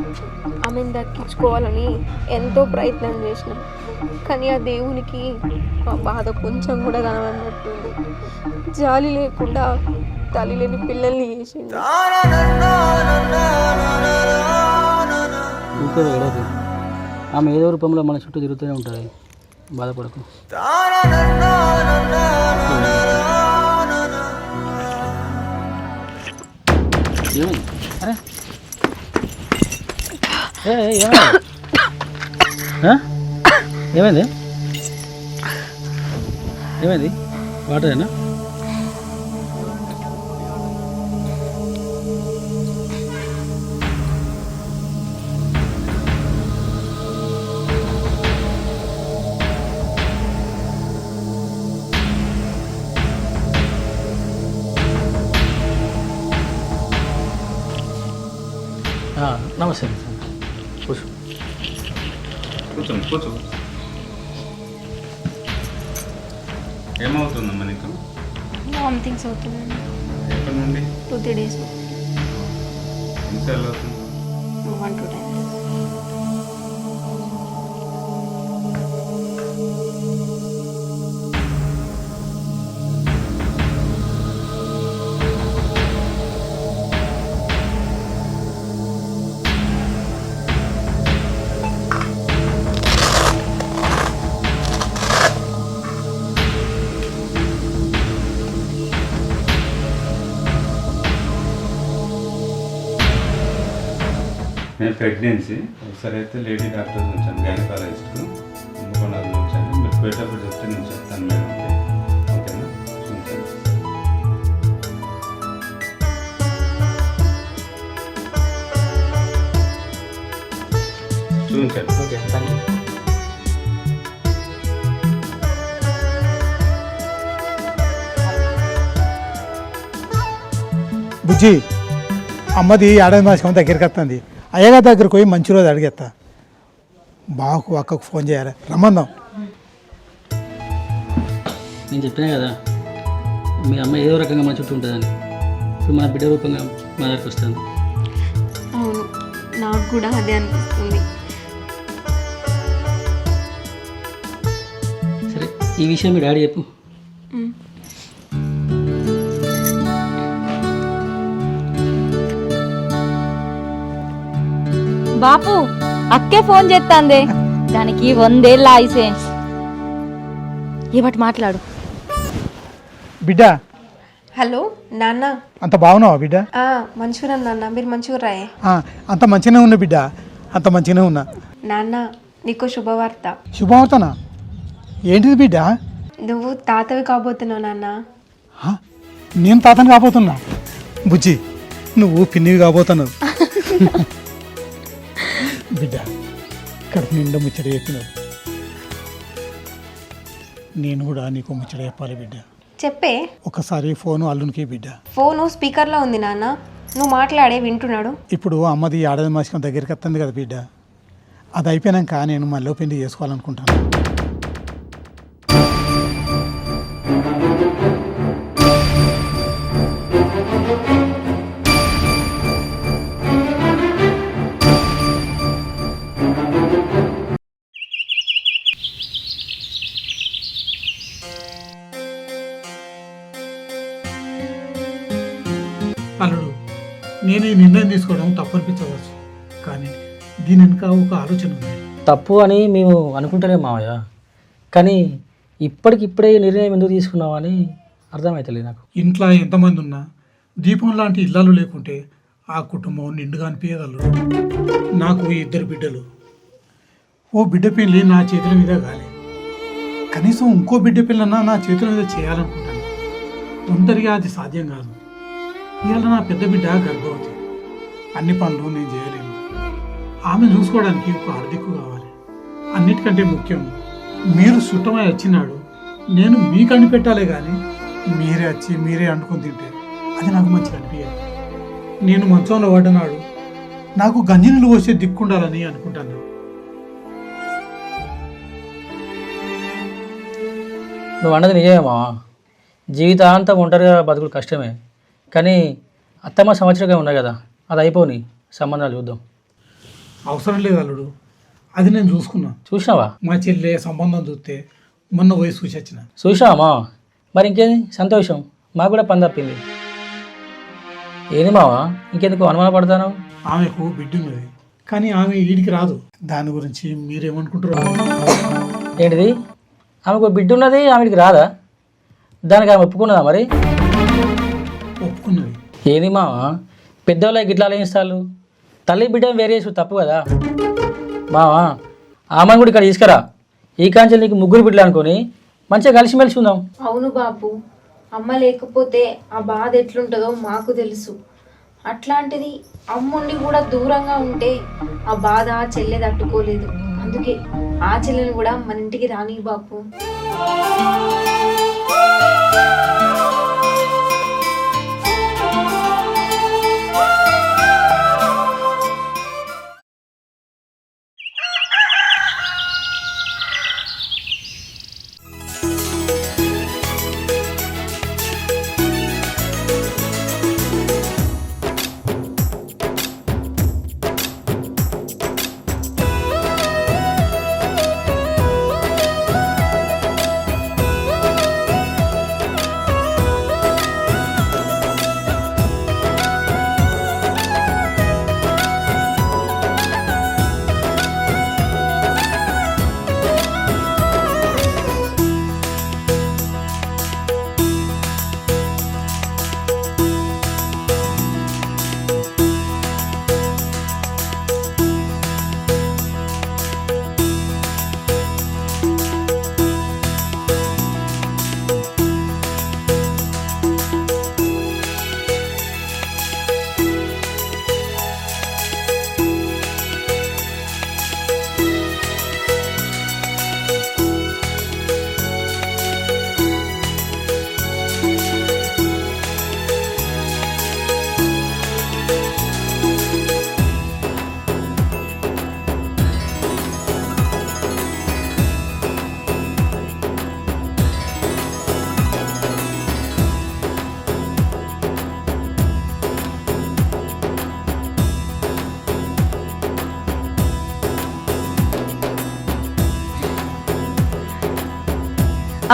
ఆమెను దక్కించుకోవాలని ఎంతో ప్రయత్నం చేసినాం, కానీ ఆ దేవునికి ఆ బాధ కొంచెం కూడా కనబడినట్టుంది. జాలి లేకుండా తల్లి లేని పిల్లల్ని చేసిండు. ఇంకోది ఏడదు, ఆమె ఏదో రూపంలో మన చుట్టూ తిరుగుతూనే ఉంటుంది. బాధపడకు. ఏమైంది? అరే ఏమైంది? ఏమైంది? వాటరేనా? నమస్తే కూర్చో. కూర్చోండి కూర్చో. ఏమవుతుందమ్మా నీకు? వామిటింగ్స్ అవుతుందండి. ఎప్పటి నుండి? 2-3 days. ఎన్నిసార్లు అవుతుంది? 1-2 times. నేను ప్రెగ్నెన్సీ ఒకసారి అయితే లేడీ డాక్టర్ ఉంచాను, గైనకాలజిస్ట్కు ముందుకొండది ఉంచాను. మీరు పోయేటప్పుడు చెప్తే నేను చెప్తాను మేడం. ఓకేనా? చూపించండి. Okay thank you. బుజ్జి, అమ్మది ఏడాది మాసం దగ్గరికి వస్తుంది. అయ్యగా దగ్గరకు పోయి మంచి రోజు అడిగేస్తా. బావకు అక్కకు ఫోన్ చేయాలి, రమ్మందాం. నేను చెప్పినా కదా మీ అమ్మ ఏదో రకంగా మన చుట్టూ ఉంటుందని. ఇప్పుడు మన బిడ్డ రూపంగా మా దగ్గరికి వస్తుంది. అవును, నాకు కూడా అదే అనిపిస్తుంది. సరే ఈ విషయం మీ డాడీ చెప్పు. బాపు అక్కే ఫోన్ చేస్తాందే, దానికి 100 ఏళ్ళ ఆయుసే. ఏమటి మాట్లాడు. బిడ్డ, హలో నాన్న. అంత బాగున్నావా బిడ్డ? మంచిగా నాన్న, మీరు మంచిగా రాయే. అంత మంచిగానే ఉన్నా బిడ్డ, అంత మంచిగానే ఉన్నా. నాన్న, నీకు శుభవార్త. శుభవార్తనా? ఏంటిది బిడ్డ? నువ్వు తాతవి కాబోతున్నావు నాన్న. నేను తాతని కాబోతున్నా? బుజ్జి, నువ్వు పిన్నివి కాబోతున్నావు. బిడ్డ, కడుపు నిండా ముచ్చట చెప్పినావు. నేను కూడా నీకు ముచ్చట చెప్పాలి బిడ్డ. చెప్పే. ఒకసారి ఫోను అల్లునికి బిడ్డ. ఫోను స్పీకర్లో ఉంది నాన్న, నువ్వు మాట్లాడే వింటున్నాడు. ఇప్పుడు అమ్మది ఏడాది మాసం దగ్గరికి వస్తుంది కదా బిడ్డ, అది అయిపోయాక నేను మళ్ళీ పెళ్లి చేసుకోవాలనుకుంటాను. చేసుకోవడం తప్పు అనిపించవచ్చు, కానీ దీని వెనుక ఒక ఆలోచన ఉంది. తప్పు అని మేము అనుకుంటలేం మావయ్య, కానీ ఇప్పటికిప్పుడే ఈ నిర్ణయం ఎందుకు తీసుకున్నావు అని అర్థమవుతలేదు నాకు. ఇంట్లో ఎంతమంది ఉన్నా దీపం లాంటి ఇల్లాలు లేకుంటే ఆ కుటుంబం నిండుగా అనిపించగలరు. నాకు 2 బిడ్డలు. ఓ బిడ్డ పెళ్ళి నా చేతుల మీద కాలే, కనీసం ఇంకో బిడ్డ పిల్లన్నా నా చేతుల మీద చేయాలనుకుంటాను. ఒంటరిగా అది సాధ్యం కాదు. ఇవాళ నా పెద్ద బిడ్డ గర్భవతి. అన్ని పనులు నేను చేయలేను. ఆమె చూసుకోవడానికి ఒక ఆర్థిక కావాలి. అన్నిటికంటే ముఖ్యం, మీరు చుట్టమై వచ్చినాడు నేను మీకు అండి పెట్టాలే కానీ మీరే వచ్చి మీరే అంటుకొని తింటే అది నాకు మంచిగా అనిపించదు. నేను మంచంలో పడ్డనాడు నాకు గంజినీళ్ళు పోసే దిక్కుండాలని అనుకుంటాను. నువ్వు అన్నది నిజమే మావా, జీవితాంతం ఒంటరిగా బతుకులు కష్టమే, కానీ అత్తమ్మ సంవత్సరంగా ఉన్నాయి కదా, అది అయిపోని సంబంధాలు చూద్దాం. అవసరం లేదు అల్లుడు, అది నేను చూసుకున్నా. చూసినావా? మా చెల్లె సంబంధం చూస్తే మొన్న పోయి చూసి వచ్చిన. చూసినావా? మరి ఇంకేంది సంతోషం, మాకు కూడా పని తప్పింది. ఏది మావా ఇంకెందుకు అనుమాన పడతాను? ఆమెకు బిడ్డ ఉన్నది, కానీ ఆమె ఈడికి రాదు. దాని గురించి మీరేమనుకుంటారు? ఏంటిది? ఆమెకు బిడ్డ ఉన్నది, ఆమెకి రాదా? దానికి ఆమె ఒప్పుకున్నదా? మరి ఒప్పుకున్నది. ఏది మావా పెద్దవాళ్ళకి గిట్లా ఆలోచిస్తారు? తల్లి బిడ్డ వేరే చేసు తప్పు కదా మావా. ఆమెను కూడా ఇక్కడ తీసుకురా, ఈ కాంచెలు నీకు 3 బిడ్డలు అనుకొని మంచిగా కలిసిమెలిసి ఉందాం. అవును బాపు, అమ్మ లేకపోతే ఆ బాధ ఎట్లుంటుందో మాకు తెలుసు. అట్లాంటిది అమ్ముండి కూడా దూరంగా ఉంటే ఆ బాధ చెల్లె తట్టుకోలేదు. అందుకే ఆ చెల్లెని కూడా మన ఇంటికి రాని బాపు.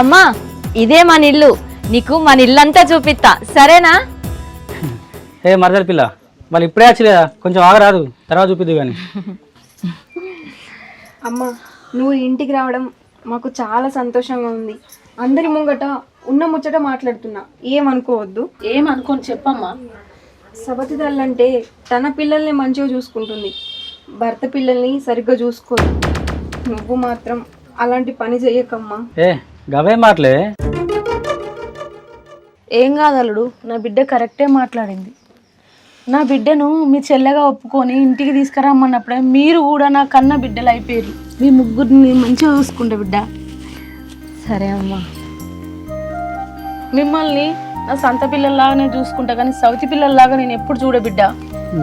అమ్మా ఇదే మన ఇల్లు, నీకు మన ఇల్లంతా చూపిస్తా, సరేనా? ఏ మరదల పిల్ల, మళ్ళీ ఇప్పుడే వచ్చలేదా? కొంచెం ఆగరాదు, తర్వాత చూపిద్దు కానీ. అమ్మ, నువ్వు ఇంటికి రావడం మాకు చాలా సంతోషంగా ఉంది. అందరి ముంగట ఉన్న ముచ్చట మాట్లాడుతున్నా, ఏమనుకోవద్దు. ఏమనుకోని చెప్పమ్మా. సబతి తల్లంటే తన పిల్లల్ని మంచిగా చూసుకుంటుంది, భర్త పిల్లల్ని సరిగ్గా చూసుకోదు. నువ్వు మాత్రం అలాంటి పని చెయ్యకమ్మా. ఏ గవే మాటలే. ఏం కాదలుడు, నా బిడ్డ కరెక్టే మాట్లాడింది. నా బిడ్డను మీ చెల్లెగా ఒప్పుకొని ఇంటికి తీసుకురమ్మన్నప్పుడే మీరు కూడా నా కన్న బిడ్డలు అయిపోయారు. మీ ముగ్గురిని మంచిగా చూసుకుంటా బిడ్డ. సరే అమ్మా. మిమ్మల్ని నా సొంత పిల్లల్లాగానే చూసుకుంటా, కానీ సౌతి పిల్లల్లాగా నేను ఎప్పుడు చూడ బిడ్డ.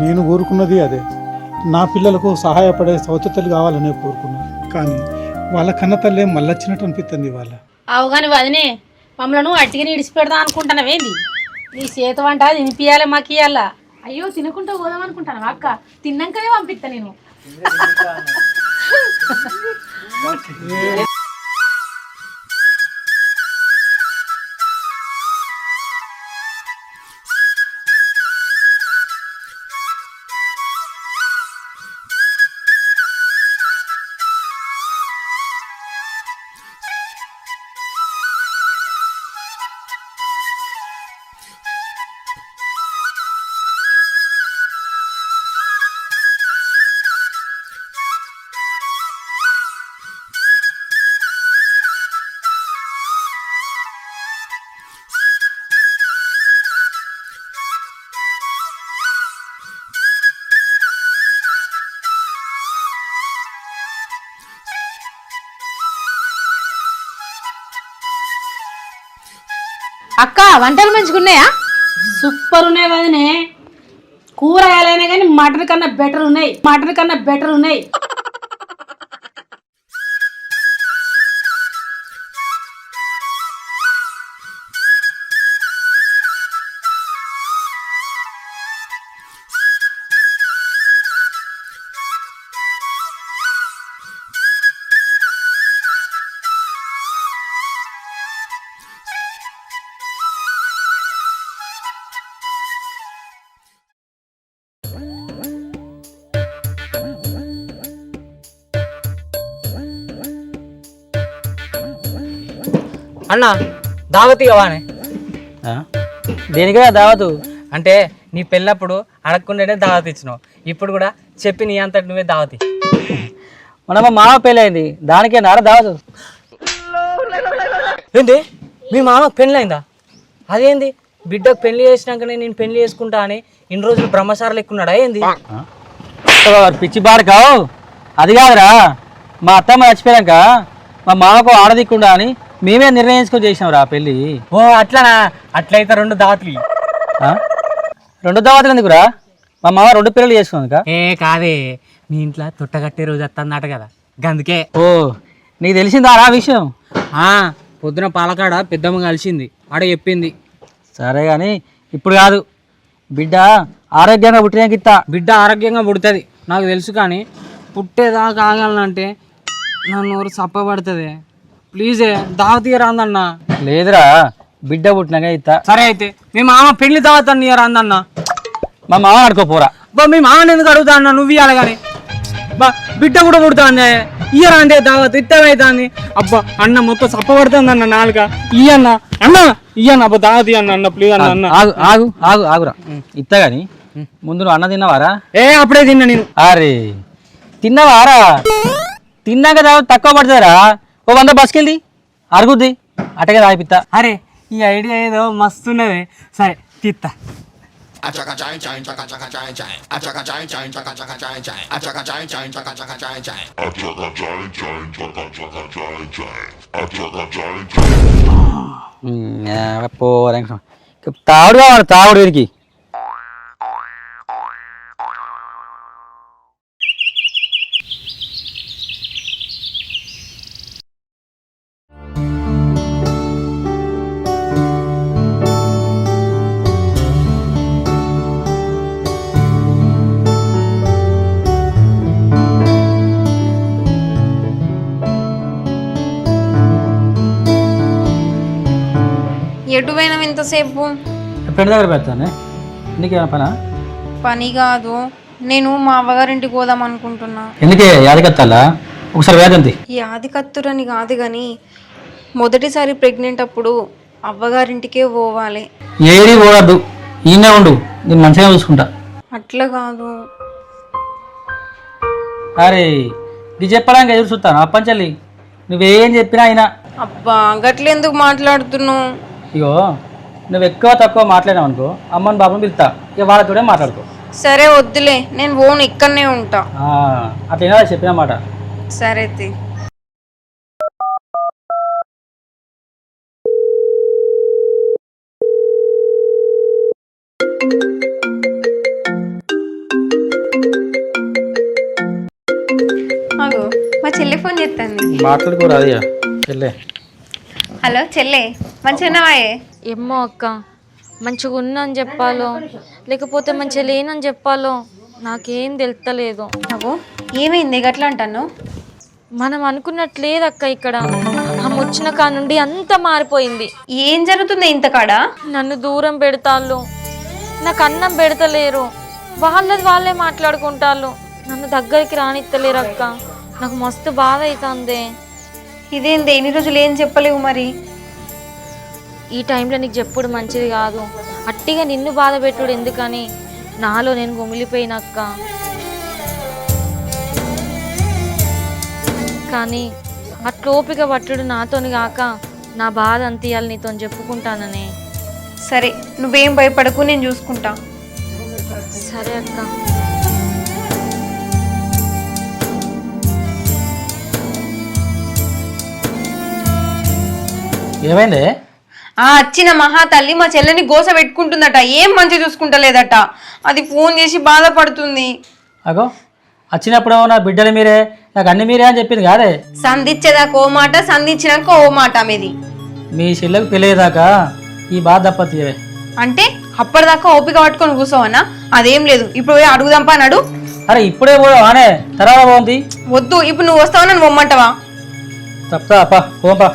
నేను కోరుకున్నది అదే, నా పిల్లలకు సహాయపడే సౌతతలు కావాలనే కోరుకున్నాను. కానీ వాళ్ళ కన్న తల్లే మళ్ళొచ్చినట్టు అనిపిస్తుంది. వాళ్ళ అవగాని వదినే మమ్మల్ని అట్టిగా ఇడిచిపెడదాం అనుకుంటున్నావేంది? నీ చేతి వంట తినిపియాలి మాకు ఇయ్యాల. అయ్యో తినకుండా పోదాం అనుకుంటాను అక్క, తిన్నాకనే పంపిస్తా నేను. అక్క వంటలు మంచిగున్నాయా? సూపర్ ఉన్నాయి వదినే. కూరగాయలైనా కానీ మటన్ కన్నా బెటర్ ఉన్నాయి. అన్న దావత్ ఇవ్వనే. దేనిగా దావతు? అంటే నీ పెళ్ళప్పుడు అడగకుండానే దావత్ ఇచ్చినావు, ఇప్పుడు కూడా చెప్పి నీ అంతటి నువ్వే దావతి. మన మామ పెళ్ళైంది, దానికే నారా దావతు. ఏంది మీ మామ పెళ్ళైందా? అదేంది బిడ్డకు పెళ్లి చేసినాకనే నేను పెళ్లి చేసుకుంటా అని ఇన్ని రోజులు బ్రహ్మచారులు ఎక్కున్నాడా ఏంది? పిచ్చి బాడకావు, అది కాదురా. మా అత్తమ్మ చచ్చిపోయాక మా మామకు ఆడదిక్కుండా అని మేమే నిర్ణయించుకొని చేసినాం రా పెళ్ళి. ఓ అట్లనా? అట్లయితే 2 దావతులు. 2 దావతులు ఎందుకురా? మా మామ 2 పిల్లలు చేసుకున్నాక. ఏ కాదే, మీ ఇంట్లో తొట్టగట్టే రోజు వస్తుందట కదా, గందుకే. ఓ నీకు తెలిసిందా ఆ విషయం? పొద్దున పాలకాడ పెద్దమ్మ కలిసింది, ఆడ చెప్పింది. సరే కానీ ఇప్పుడు కాదు, బిడ్డ ఆరోగ్యంగా పుట్టినాక ఇస్తా. బిడ్డ ఆరోగ్యంగా పుడుతుంది నాకు తెలుసు, కానీ పుట్టేదాకా ఆగాలంటే నా నోరు సప్పబడుతుంది. ప్లీజే దావత్ రాందన్నా. లేదురా, బిడ్డ పుట్టినాక ఇస్తా. సరే అయితే మీ మామ పెళ్లి దావత్ అని రాందన్నా. మా మామ ఆడుకోపోరా. బా మీ మామని ఎందుకు అడుగుతా అన్న, నువ్వు ఇవ్వాలి కానీ. బా బిడ్డ కూడా పుడుతుంది, ఇయ్యరా అంటే దావత్ ఇట్టమవుతుంది. అబ్బా అన్న మొత్తం సప్పబడుతుంది అన్న నాలుక. ఇయ్యన్న అన్న, ఇయ్యన్న అబ్బా దావత్ ఇయ్యన్న అన్న, ప్లీజ్ అన్న. అన్న ఆగురా ఇస్తా గాని ముందు నువ్వు అన్న తిన్నావారా? అప్పుడే తిన్నా నేను. అరే తిన్నావారా? తిన్నాక తక్కువ పడుతుందిరా. ఓ 100 బస్కెళ్ళి అరుగుద్ది, అటగా తాగిపిత్తా. అరే ఈ ఐడియా ఏదో మస్తున్నది. సరే తీత్తా. తాగుడు కావాలి, తాగుడు వీరికి. ఎటు పోయినా ఇంతసేపు? ఫ్రెండ్ దగ్గర పెడతానే. నీకేమైనా పనా? పని కాదు, నేను మా అవ్వగారింటికి పోదాం అనుకుంటున్నా. ఎందుకే యాదకత్తాలా? ఒకసారి వేదంతి. యాది కత్తురని కాదు కానీ మొదటిసారి ప్రెగ్నెంట్ అప్పుడు అవ్వగారింటికే పోవాలి. ఏది పోవద్దు, ఈయనే ఉండు, నేను మంచిగా చూసుకుంటా. అట్లా కాదు. అరే ఇది చెప్పడానికి ఎదురు చూస్తాను అప్పంచల్లి, నువ్వేం చెప్పినా అయినా. అబ్బా గట్లెందుకు మాట్లాడుతున్నావు? ఇగో నువ్వు ఎక్కువ తక్కువ మాట్లాడావు అనుకో, అమ్మని బాబుని పిలుస్తా, ఇక వాళ్ళతోనే మాట్లాడుకో. సరే వద్దులే, నేను పోను, ఇక్కడనే ఉంటా. అట్లా చెప్పిన మాట. సరే అగో మా చెల్లె ఫోన్ చేస్తాను, మాట్లాడుకోరా. అది చెల్లె. హలో చెల్లె, మంచిగానే? ఏమో అక్క, మంచిగా ఉన్నాను చెప్పాలో లేకపోతే మంచిగా లేనని చెప్పాలో నాకేం తెలుస్తలేదు. అగో ఏమైంది గట్లా అంటాను? మనం అనుకున్నట్లేదు అక్క, ఇక్కడ ఆమె వచ్చిన కా నుండి అంతా మారిపోయింది. ఏం జరుగుతుంది ఇంతకాడ? నన్ను దూరం పెడతాళ్ళు, నాకు అన్నం పెడతలేరు, వాళ్ళది వాళ్ళే మాట్లాడుకుంటాళ్ళు, నన్ను దగ్గరికి రానిత్తలేరు అక్క. నాకు మస్తు బాధ అవుతుంది. ఇదేంది ఎన్ని రోజులు ఏం చెప్పలేవు మరి? ఈ టైంలో నీకు చెప్పుడు మంచిది కాదు, అట్టిగా నిన్ను బాధ పెట్టుడు ఎందుకని నాలో నేను గుమిలిపోయినక్క. కానీ అట్లోపిక పట్టుడు నాతోని కాక నా బాధ అంతియాలి నీతో చెప్పుకుంటానని. సరే నువ్వేం భయపడకు, నేను చూసుకుంటా. సరే అక్క. ఏమైంది? వచ్చిన మహా తల్లి మా చెల్లెని గోస పెట్టుకుంటుందట, ఏం మంచి చూసుకుంటలేదట. అది ఫోన్ చేసి బాధపడుతుంది. అగో వచ్చినప్పుడు నా బిడ్డలు మీరే, నాకు అన్ని మీరే అని చెప్పింది కాదే. సంధించేదాకా ఓ మాట, సంధించినాక ఓ మాట మీది. మీ చెల్లెకు పెళ్ళేదాకా ఈ బాధ తప్పతీయవే. అంటే అప్పటిదాకా ఓపిక పట్టుకొని కూర్చోవన్నా? అదేం లేదు, ఇప్పుడు పోయి అడుగుదాంపా అన్నాడు. అరే ఇప్పుడే పోదానే, తర్వాత బాగుంది. వద్దు, ఇప్పుడు నువ్వు వస్తావా నన్ను పొమ్మంటావా? తప్పా అప్పా పోంపా.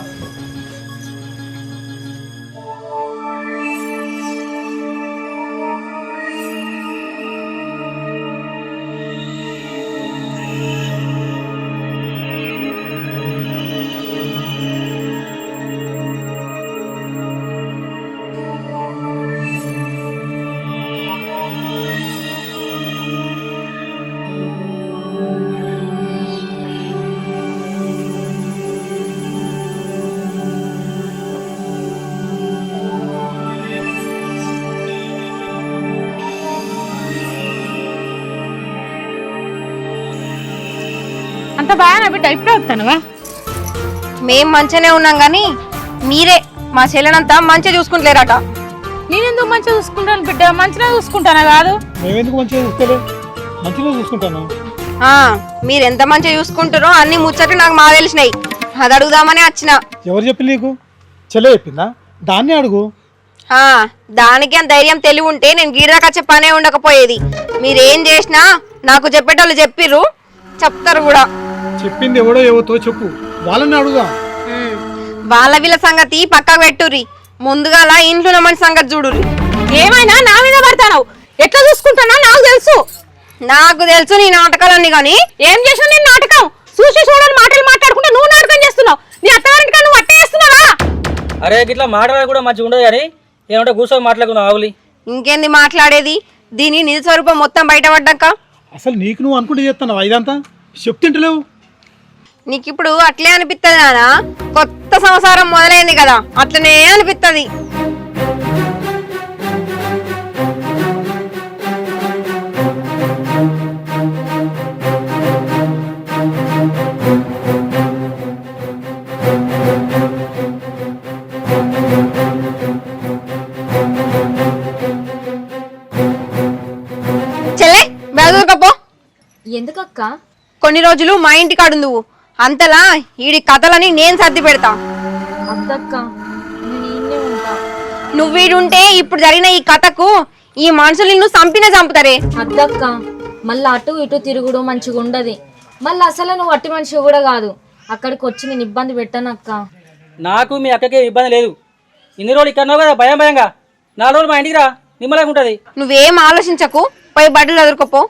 అంత బాగా బిడ్డ ఇప్పుడే వస్తానువా? మేం మంచిగానే ఉన్నాం గాని మీరే మా చెల్లెనంతా మంచిగా చూసుకుంటలేరట. నేనెందుకు మంచిగా చూసుకుంటాను బిడ్డ? మంచిగా చూసుకుంటానా కాదు? మేమెందుకు మంచిగా చూసుకోలేదు, మంచిగా చూసుకుంటాను. మీరెంత మంచిగా చూసుకుంటారో అన్ని ముచ్చట్లు నాకు మా తెలిసినాయి. అది అడుగుదామని వచ్చిన. ఎవరు చెప్పి నీకు? చెల్లె చెప్పిందా? దాన్ని అడుగు. దానికి అంత ధైర్యం తెలివి ఉంటే నేను గీడదాకా చెప్పనే ఉండకపోయేది. మీరేం చేసినా నాకు చెప్పేటోళ్ళు చెప్పిర్రు, చెప్తారు కూడా. చెప్పింది ఎవడో ఎవతో చెప్పు, వాళ్ళని అడుగుదా. వాళ్ళ వీళ్ళ సంగతి పక్కకు పెట్టుర్రి, ముందుగాల ఇంట్లో మంచి సంగతి చూడుర్రి. ఏమైనా నా మీద పడతావు, ఎట్లా చూసుకుంటానో నాకు తెలుసు. నాకు తెలుసు నీ నాటకాలన్నీ. కానీ ఏం చేసినా నేను నాటకం చూసి చూడని మాటలు మాట్లాడుకుంటే నువ్వు నాటకం చేస్తున్నావు. నీ అత్తగారింటికా నువ్వు అట్టే చేస్తున్నావా? అరే గిట్లా మాట్లాడే కూడా మంచిగా ఉండదు కానీ ఏమంటే కూర్చొని మాట్లాడుకున్నావు ఆవులి. ఇంకేంది మాట్లాడేది? దీని నిజ స్వరూపం మొత్తం బయటపడ్డాక అసలు నీకు నువ్వు అనుకుంటే చేస్తున్నావు ఇదంతా, చెప్తుంటలేవు. నీకు ఇప్పుడు అట్లే అనిపిస్తుంది నానా, కొత్త సంసారం మొదలైంది కదా, అట్లనే అనిపిస్తుంది. చెల్లె బెదూరుకపో. ఎందుకక్క? కొన్ని రోజులు మా ఇంటి కాడు నువ్వు, అంతలా ఈడి కథలని నేను సర్ది పెడతా. అద్దక్క నేను ఈయనే ఉంటా. నువ్వు వీడుంటే ఇప్పుడు జరిగిన ఈ కథకు ఈ మనుషులు నిన్ను చంపుతారే. అద్దక్క మళ్ళీ అటు ఇటు తిరుగుడు మంచిగా ఉండదు. మళ్ళీ అసలు నువ్వు అట్టి మనిషి కూడా కాదు. అక్కడికి వచ్చి నేను ఇబ్బంది పెట్టానక్క. నాకు మీ అక్కకే ఇబ్బంది లేదు. ఇన్ని రోజులు ఇక్కడ కదా భయం భయంగా, 4 రోజులు మా ఇంటికి రా, నిమ్మలాగా ఉంటుంది. నువ్వేం ఆలోచించకు, పోయి బట్టలు చదువుకోపో.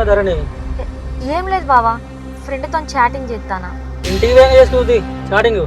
ధరణి ఏం లేదు బావా, ఫ్రెండ్తో చాటింగ్ చేస్తానా. ఇంటికి వేగ చేసుకుంది చాటింగ్.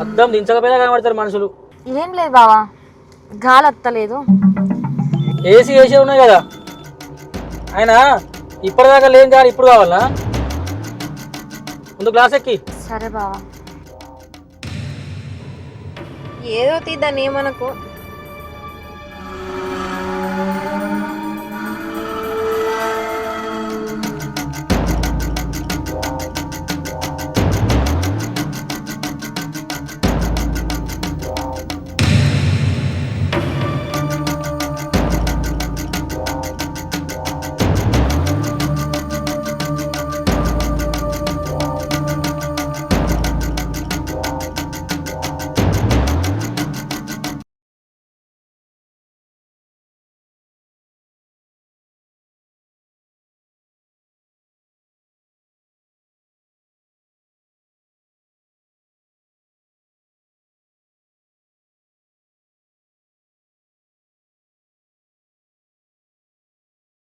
అద్దం దించకపోయినా కనబడతారు మనుషులు. ఏం లేదు బావా, గాలి వస్తలేదు. ఏసీ ఉన్నాయి కదా, ఆయన ఇప్పటిదాకా లేని గాలి ఇప్పుడు కావాలా? ముందు గ్లాస్ ఎక్కి. సరే బావా. ఏదో తీద్దాన్ని ఏమనుకో.